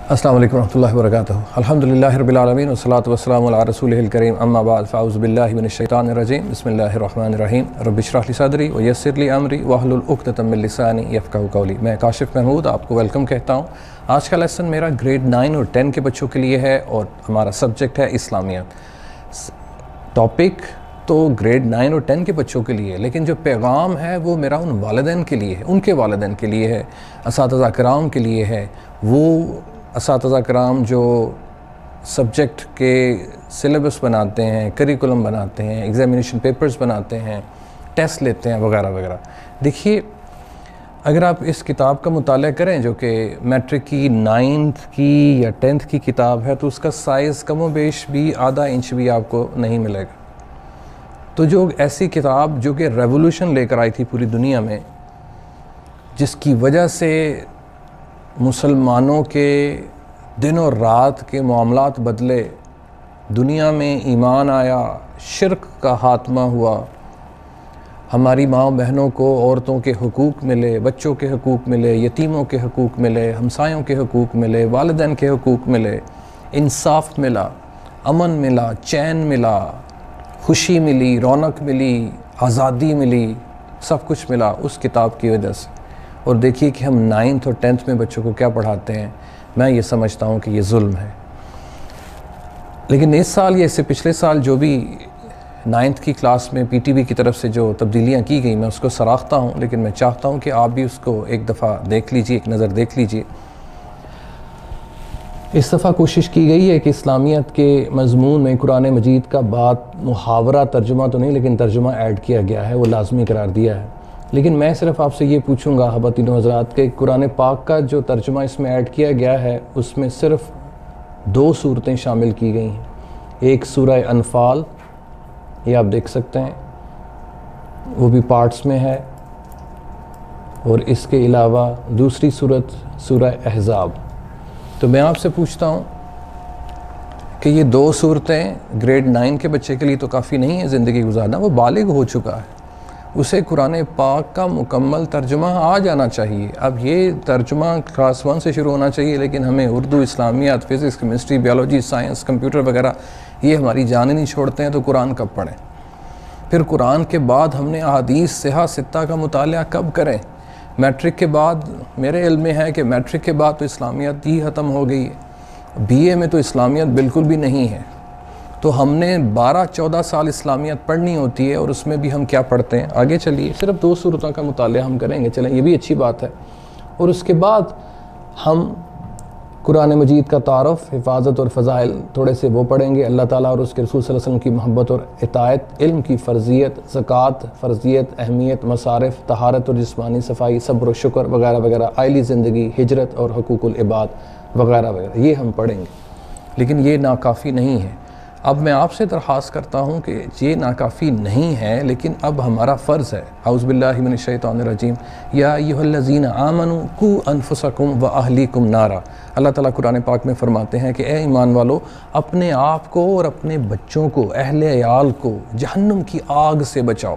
السلام علیکم ورحمۃ اللہ وبرکاتہ۔ الحمدللہ رب العالمین والصلاۃ والسلام علی رسولہ الکریم، اما بعد فاعوذ باللہ من الشیطان الرجیم، بسم اللہ الرحمن الرحیم۔ رب اشرح لی صدری ویسر لی امری واحلل عقدۃ من لسانی یفقہوا قولی۔ میں کاشف محمود آپ کو ویلکم کہتا ہوں۔ آج کا لیسن میرا گریڈ 9 اور 10 کے بچوں کے لیے ہے اور ہمارا سبجیکٹ ہے اسلامیات۔ ٹاپک تو گریڈ 9 اور 10 کے بچوں کے لیے، لیکن جو پیغام ہے وہ میرا ان والدین کے لیے ہے، ان کے والدین کے لیے ہے، اساتذہ کرام کے لیے ہے۔ وہ اساتذہ کرام جو سبجیکٹ کے سلیبس بناتے ہیں، کریکولم بناتے ہیں، ایگزامینیشن پیپرز بناتے ہیں، ٹیسٹ لیتے ہیں وغیرہ وغیرہ۔ دیکھیے، اگر آپ اس کتاب کا مطالعہ کریں جو کہ میٹرک کی 9th کی یا 10th کی کتاب ہے، تو اس کا سائز کم و بیش بھی آدھا انچ بھی آپ کو نہیں ملے گا۔ تو جو ایسی کتاب جو کہ ریولوشن لے کر آئی تھی پوری دنیا میں، جس کی وجہ سے مسلمانوں کے دن اور رات کے معاملات بدلے، دنیا میں ایمان آیا، شرک کا خاتمہ ہوا، ہماری ماں بہنوں کو عورتوں کے حقوق ملے، بچوں کے حقوق ملے، یتیموں کے حقوق ملے، ہمسایوں کے حقوق ملے، والدین کے حقوق ملے، انصاف ملا، امن ملا، چین ملا، خوشی ملی، رونق ملی، آزادی ملی، سب کچھ ملا اس کتاب کی وجہ سے۔ اور دیکھیے کہ ہم 9th اور 10th میں بچوں کو کیا پڑھاتے ہیں۔ میں یہ سمجھتا ہوں کہ یہ ظلم ہے۔ لیکن اس سال یا اس سے پچھلے سال جو بھی 9th کی کلاس میں پی ٹی بی کی طرف سے جو تبدیلیاں کی گئی، میں اس کو سراہتا ہوں، لیکن میں چاہتا ہوں کہ آپ بھی اس کو ایک دفعہ دیکھ لیجئے، ایک نظر دیکھ لیجئے۔ اس دفعہ کوشش کی گئی ہے کہ اسلامیات کے مضمون میں قرآن مجید کا بات محاورہ ترجمہ تو نہیں، لیکن ترجمہ ایڈ کیا گیا ہے، وہ لازمی قرار دیا ہے۔ لیکن میں صرف آپ سے یہ پوچھوں گا خواتین و حضرات کہ قرآن پاک کا جو ترجمہ اس میں ایڈ کیا گیا ہے، اس میں صرف 2 صورتیں شامل کی گئی ہیں۔ ایک سورہ انفال، یہ آپ دیکھ سکتے ہیں، وہ بھی پارٹس میں ہے، اور اس کے علاوہ دوسری صورت سورہ احزاب۔ تو میں آپ سے پوچھتا ہوں کہ یہ 2 صورتیں گریڈ 9 کے بچے کے لیے تو کافی نہیں ہے زندگی گزارنا، وہ بالغ ہو چکا ہے، اسے قرآن پاک کا مکمل ترجمہ آ جانا چاہیے۔ اب یہ ترجمہ کلاس 1 سے شروع ہونا چاہیے، لیکن ہمیں اردو، اسلامیات، physics, chemistry, biology, science, computer وغیرہ یہ ہماری جان ہی نہیں چھوڑتے ہیں، تو قرآن کب پڑھیں؟ پھر قرآن کے بعد ہم نے احادیث صحیحہ ستہ کا مطالعہ کب کریں؟ میٹرک کے بعد میرے علم میں ہے کہ میٹرک کے بعد تو اسلامیات ہی ختم ہو گئی ہے، بی اے میں تو اسلامیات بالکل بھی نہیں ہے۔ تو ہم نے 12-14 سال اسلامیات پڑھنی ہوتی ہے، اور اس میں بھی ہم کیا پڑھتے ہیں؟ آگے چلیے، صرف 2 صورتوں کا مطالعہ ہم کریں گے، چلیں یہ بھی اچھی بات ہے۔ اور اس کے بعد ہم قرآن مجید کا تعارف، حفاظت اور فضائل تھوڑے سے وہ پڑھیں گے، اللہ تعالیٰ اور اس کے رسول صلی اللہ علیہ وسلم کی محبت اور اطاعت، علم کی فرضیت، زکوٰۃ فرضیت، اہمیت، مصارف، طہارت اور جسمانی صفائی، صبر و شکر وغیرہ وغیرہ، عائلی زندگی، ہجرت اور حقوق العباد وغیرہ وغیرہ، یہ ہم پڑھیں گے۔ لیکن یہ ناکافی نہیں ہے۔ اب میں آپ سے درخواست کرتا ہوں کہ یہ ناکافی نہیں ہے، لیکن اب ہمارا فرض ہے۔ اعوذ باللہ من الشیطان الرجیم، یا ایھا الذین آمنوا قوا انفسکم واہلیکم نارا۔ اللہ تعالیٰ قرآن پاک میں فرماتے ہیں کہ اے ایمان والو، اپنے آپ کو اور اپنے بچوں کو، اہل عیال کو جہنم کی آگ سے بچاؤ۔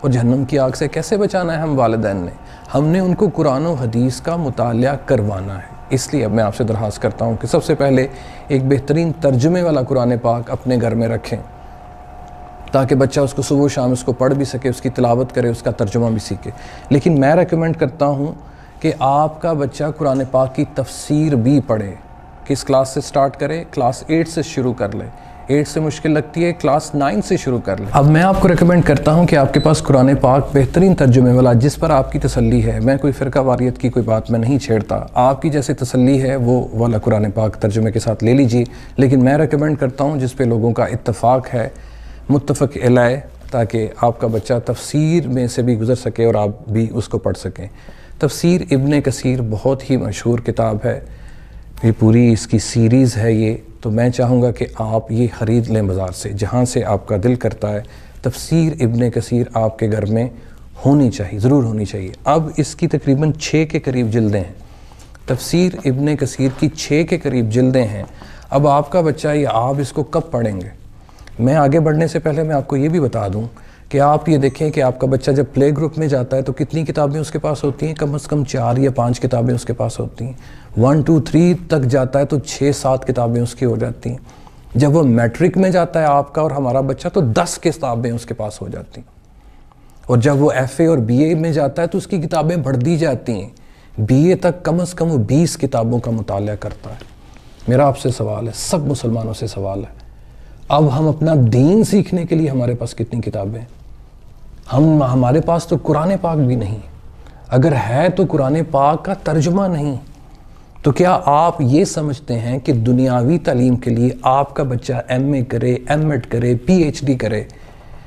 اور جہنم کی آگ سے کیسے بچانا ہے ہم والدین نے؟ ہم نے ان کو قرآن و حدیث کا مطالعہ کروانا ہے۔ اس لیے اب میں آپ سے درخواست کرتا ہوں کہ سب سے پہلے ایک بہترین ترجمے والا قرآن پاک اپنے گھر میں رکھیں، تاکہ بچہ اس کو صبح و شام اس کو پڑھ بھی سکے، اس کی تلاوت کرے، اس کا ترجمہ بھی سیکھے۔ لیکن میں ریکمینڈ کرتا ہوں کہ آپ کا بچہ قرآن پاک کی تفسیر بھی پڑھے۔ کس کلاس سے سٹارٹ کرے؟ کلاس 8 سے شروع کر لے۔ 8 سے مشکل لگتی ہے، کلاس 9 سے شروع کر لیں۔ اب میں آپ کو ریکمینڈ کرتا ہوں کہ آپ کے پاس قرآن پاک بہترین ترجمے والا، جس پر آپ کی تسلی ہے، میں کوئی فرقہ واریت کی کوئی بات میں نہیں چھیڑتا، آپ کی جیسے تسلی ہے وہ والا قرآن پاک ترجمے کے ساتھ لے لیجئے۔ لیکن میں ریکمینڈ کرتا ہوں جس پہ لوگوں کا اتفاق ہے، متفق علیہ، تاکہ آپ کا بچہ تفسیر میں سے بھی گزر سکے اور آپ بھی اس کو پڑھ سکیں۔ تفسیر ابن کثیر بہت ہی مشہور کتاب ہے، یہ پوری اس کی سیریز ہے یہ، تو میں چاہوں گا کہ آپ یہ خرید لیں بازار سے، جہاں سے آپ کا دل کرتا ہے۔ تفسیر ابن کثیر آپ کے گھر میں ہونی چاہیے، ضرور ہونی چاہیے۔ اب اس کی تقریباً 6 کے قریب جلدیں ہیں، تفسیر ابن کثیر کی 6 کے قریب جلدیں ہیں۔ اب آپ کا بچہ یا آپ اس کو کب پڑھیں گے؟ میں آگے بڑھنے سے پہلے میں آپ کو یہ بھی بتا دوں کہ آپ یہ دیکھیں کہ آپ کا بچہ جب پلے گروپ میں جاتا ہے تو کتنی کتابیں اس کے پاس ہوتی ہیں؟ کم از کم 4 یا 5 کتابیں اس کے پاس ہوتی ہیں. 1 2 3 تک جاتا ہے تو 6 7 کتابیں اس کی ہو جاتی ہیں. جب وہ میٹرک میں جاتا ہے آپ کا اور ہمارا بچہ تو 10 کتابیں اس کے پاس ہو جاتی ہیں. اور جب وہ ایف اے اور بی اے میں جاتا ہے تو اس کی کتابیں بڑھ دی جاتی ہیں. بی اے تک کم از کم وہ 20 کتابوں کا مطالعہ کرتا ہے. میرا آپ سے سوال ہے، سب مسلمانوں سے سوال ہے، اب ہم اپنا دین سیکھنے کے لیے ہمارے پاس کتنی کتابیں ہیں؟ ہمارے پاس تو قرآن پاک بھی نہیں. اگر ہے تو قرآن پاک کا ترجمہ نہیں. تو کیا آپ یہ سمجھتے ہیں کہ دنیاوی تعلیم کے لیے آپ کا بچہ ایم اے کرے، ایم ایڈ کرے، پی ایچ ڈی کرے،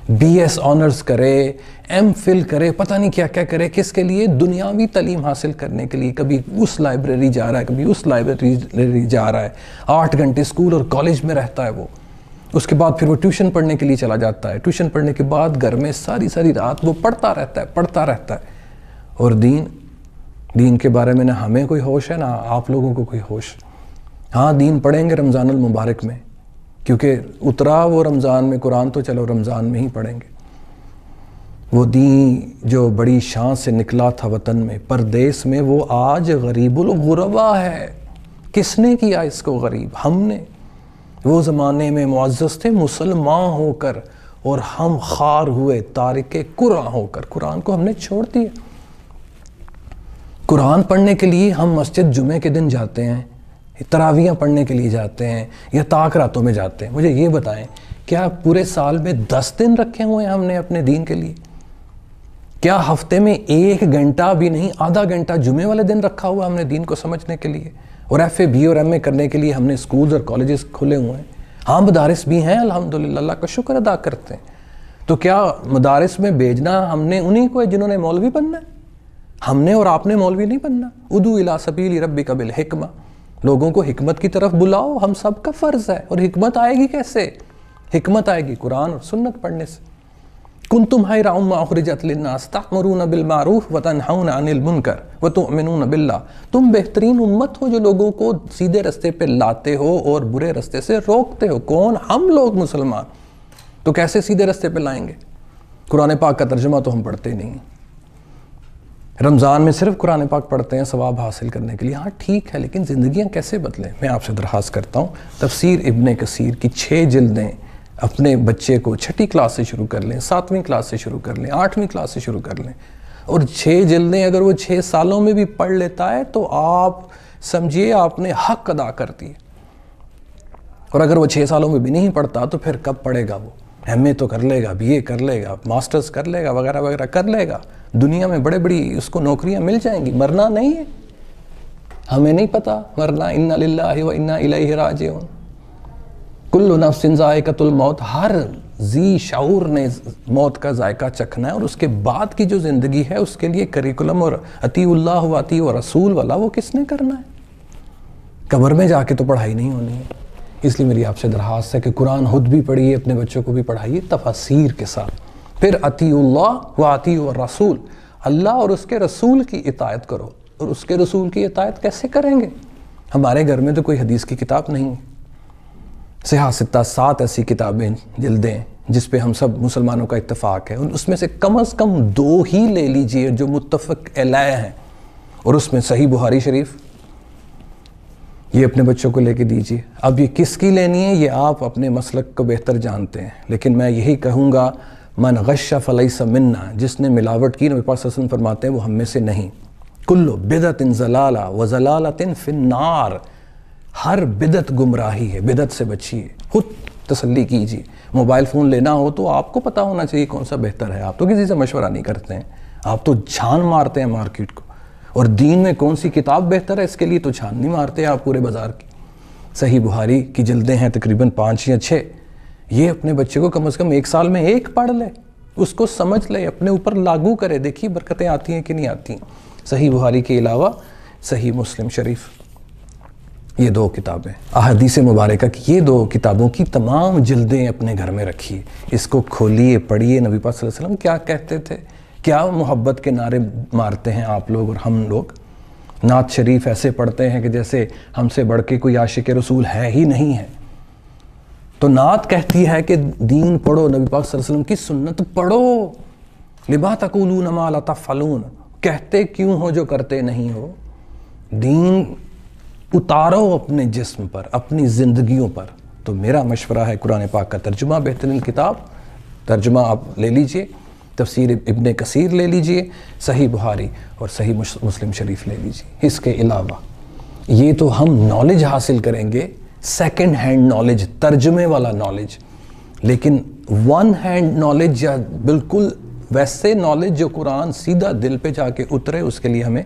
بی ایس آنرز کرے، ایم فل کرے، پتہ نہیں کیا کیا کرے، کس کے لیے؟ دنیاوی تعلیم حاصل کرنے کے لیے. کبھی اس لائبریری جا رہا ہے، کبھی اس لائبریری جا رہا ہے، 8 گھنٹے اسکول اور کالج میں رہتا ہے وہ. اس کے بعد پھر وہ ٹیوشن پڑھنے کے لیے چلا جاتا ہے. ٹیوشن پڑھنے کے بعد گھر میں ساری رات وہ پڑھتا رہتا ہے. اور دین کے بارے میں نہ ہمیں کوئی ہوش ہے نہ آپ لوگوں کو کوئی ہوش. ہاں دین پڑھیں گے رمضان المبارک میں، کیونکہ اترا وہ رمضان میں قرآن، تو چلو رمضان میں ہی پڑھیں گے. وہ دین جو بڑی شان سے نکلا تھا وطن میں، پردیس میں، وہ آج غریب الغربا ہے. کس نے کیا اس کو غریب؟ ہم نے. وہ زمانے میں معزز تھے مسلمان ہو کر، اور ہم خار ہوئے تارک قرآن ہو کر. قرآن کو ہم نے چھوڑ دیا. قرآن پڑھنے کے لیے ہم مسجد جمعے کے دن جاتے ہیں، تراویحیں پڑھنے کے لیے جاتے ہیں، یا طاق راتوں میں جاتے ہیں. مجھے یہ بتائیں، کیا پورے سال میں 10 دن رکھے ہوئے ہیں ہم نے اپنے دین کے لیے؟ کیا ہفتے میں 1 گھنٹہ بھی نہیں، آدھا گھنٹہ جمعے والے دن رکھا ہوا ہم نے دین کو سمجھنے کے لیے؟ اور ایف اے بی اور ایم اے کرنے کے لیے ہم نے اسکولز اور کالجز کھولے ہوئے ہیں. ہاں مدارس بھی ہیں الحمدللہ، اللہ کا شکر ادا کرتے ہیں. تو کیا مدارس میں بھیجنا ہم نے انہی کو ہے جنہوں نے مولوی بننا ہے؟ ہم نے اور آپ نے مولوی نہیں بننا. ادعو الی سبیل ربک بالحکمہ، لوگوں کو حکمت کی طرف بلاؤ، ہم سب کا فرض ہے. اور حکمت آئے گی کیسے؟ حکمت آئے گی قرآن اور سنت پڑھنے سے. کنتم خیر امہ اخرجت للناس تأمرون بالمعروف وتنہون عن المنکر وتؤمنون باللہ. تم بہترین امت ہو جو لوگوں کو سیدھے رستے پہ لاتے ہو اور برے رستے سے روکتے ہو. کون؟ ہم لوگ مسلمان. تو کیسے سیدھے رستے پہ لائیں گے؟ قرآن پاک کا ترجمہ تو ہم پڑھتے نہیں. رمضان میں صرف قرآن پاک پڑھتے ہیں ثواب حاصل کرنے کے لیے. ہاں ٹھیک ہے، لیکن زندگیاں کیسے بدلیں؟ میں آپ سے درخواست کرتا ہوں، تفسیر ابن کثیر کی 6 جلدیں اپنے بچے کو 6ٹھی کلاس سے شروع کر لیں، 7ویں کلاس سے شروع کر لیں، 8ویں کلاس سے شروع کر لیں. اور 6 جلدیں اگر وہ 6 سالوں میں بھی پڑھ لیتا ہے تو آپ سمجھیے آپ نے حق ادا کر دی. اور اگر وہ 6 سالوں میں بھی نہیں پڑھتا تو پھر کب پڑھے گا؟ وہ ایم اے تو کر لے گا، بی اے کر لے گا، ماسٹرز کر لے گا، وغیرہ وغیرہ کر لے گا. دنیا میں بڑی اس کو نوکریاں مل جائیں گی. مرنا نہیں ہے، ہمیں نہیں پتا مرنا. انا للہ و انا الیہ راجعون. کل نفس ذائقۃ الموت. ہر ذی شعور نے موت کا ذائقہ چکھنا ہے. اور اس کے بعد کی جو زندگی ہے اس کے لیے کریکولم اور اطیعوا اللہ و اطیعوا الرسول والا وہ کس نے کرنا ہے؟ قبر میں جا کے تو پڑھائی نہیں ہونی ہے. اس لیے میری آپ سے درخواست ہے کہ قرآن خود بھی پڑھیے، اپنے بچوں کو بھی پڑھائیے تفاسیر کے ساتھ. پھر اطیعوا اللہ و اطیعوا الرسول، اللہ اور اس کے رسول کی اطاعت کرو. اور اس کے رسول کی اطاعت کیسے کریں گے؟ ہمارے گھر میں تو کوئی حدیث کی کتاب نہیں ہے. صحاح ستہ 7 ایسی کتابیں جلدیں جس پہ ہم سب مسلمانوں کا اتفاق ہے. اس میں سے کم از کم 2 ہی لے لیجئے جو متفق علیہ ہیں. اور اس میں صحیح بخاری شریف، یہ اپنے بچوں کو لے کے دیجئے. اب یہ کس کی لینی ہے یہ آپ اپنے مسلک کو بہتر جانتے ہیں، لیکن میں یہی کہوں گا من غش فلیس منا. جس نے ملاوٹ کی، نبی پاک صلی اللہ علیہ وسلم فرماتے ہیں وہ ہم میں سے نہیں. کل بدعت ضلالہ و ضلالۃ فی النار. ہر بدعت گمراہی ہے، بدعت سے بچیے. خود تسلی کیجیے. موبائل فون لینا ہو تو آپ کو پتہ ہونا چاہیے کون سا بہتر ہے. آپ تو کسی سے مشورہ نہیں کرتے ہیں، آپ تو چھان مارتے ہیں مارکیٹ کو. اور دین میں کون سی کتاب بہتر ہے اس کے لیے تو چھان نہیں مارتے آپ پورے بازار کی. صحیح بخاری کی جلدیں ہیں تقریباً 5 یا 6. یہ اپنے بچے کو کم از کم 1 سال میں 1 پڑھ لے، اس کو سمجھ لے، اپنے اوپر لاگو کرے، دیکھیے برکتیں آتی ہیں کہ نہیں آتی ہیں. صحیح بخاری کے علاوہ صحیح مسلم شریف، یہ 2 کتابیں احادیث مبارکہ کی، یہ 2 کتابوں کی تمام جلدیں اپنے گھر میں رکھیے. اس کو کھولیے، پڑھیے. نبی پاک صلی اللہ علیہ وسلم کیا کہتے تھے، کیا محبت کے نعرے مارتے ہیں آپ لوگ اور ہم لوگ. نعت شریف ایسے پڑھتے ہیں کہ جیسے ہم سے بڑھ کے کوئی عاشق رسول ہے ہی نہیں ہے. تو نعت کہتی ہے کہ دین پڑھو، نبی پاک صلی اللہ علیہ وسلم کی سنت پڑھو. لما تقولون ما لا تفعلون، کہتے کیوں ہو جو کرتے نہیں ہو. دین اتارو اپنے جسم پر، اپنی زندگیوں پر. تو میرا مشورہ ہے قرآن پاک کا ترجمہ، بہترین کتاب ترجمہ آپ لے لیجئے، تفسیر ابن کثیر لے لیجئے، صحیح بخاری اور صحیح مسلم شریف لے لیجئے. اس کے علاوہ یہ تو ہم نالج حاصل کریں گے، سیکنڈ ہینڈ نالج، ترجمے والا نالج. لیکن ون ہینڈ نالج یا بالکل ویسے نالج جو قرآن سیدھا دل پہ جا کے اترے، اس کے لیے ہمیں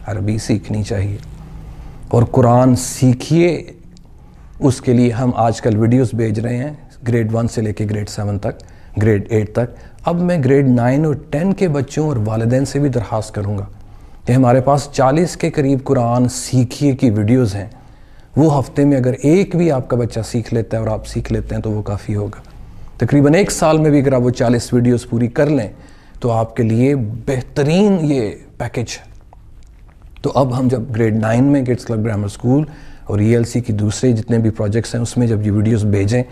عربی سیکھنی چاہیے. اور قرآن سیکھیے، اس کے لیے ہم آج کل ویڈیوز بھیج رہے ہیں گریڈ 1 سے لے کے گریڈ 7 تک، گریڈ 8 تک. اب میں گریڈ 9 اور 10 کے بچوں اور والدین سے بھی درخواست کروں گا کہ ہمارے پاس 40 کے قریب قرآن سیکھیے کی ویڈیوز ہیں. وہ ہفتے میں اگر ایک بھی آپ کا بچہ سیکھ لیتا ہے اور آپ سیکھ لیتے ہیں تو وہ کافی ہوگا. تقریباً 1 سال میں بھی اگر آپ وہ 40 ویڈیوز پوری کر لیں تو آپ کے لیے بہترین یہ پیکج ہے. تو اب ہم جب گریڈ 9 میں کڈس کلب گرامر اسکول اور ELC کی دوسرے جتنے بھی پروجیکٹس ہیں اس میں جب یہ ویڈیوز بھیجیں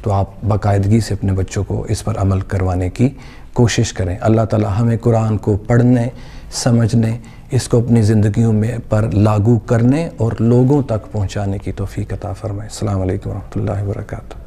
تو آپ باقاعدگی سے اپنے بچوں کو اس پر عمل کروانے کی کوشش کریں. اللہ تعالی ہمیں قرآن کو پڑھنے، سمجھنے، اس کو اپنی زندگیوں میں پر لاگو کرنے اور لوگوں تک پہنچانے کی توفیق عطا فرمائے. السلام علیکم ورحمۃ اللہ وبرکاتہ.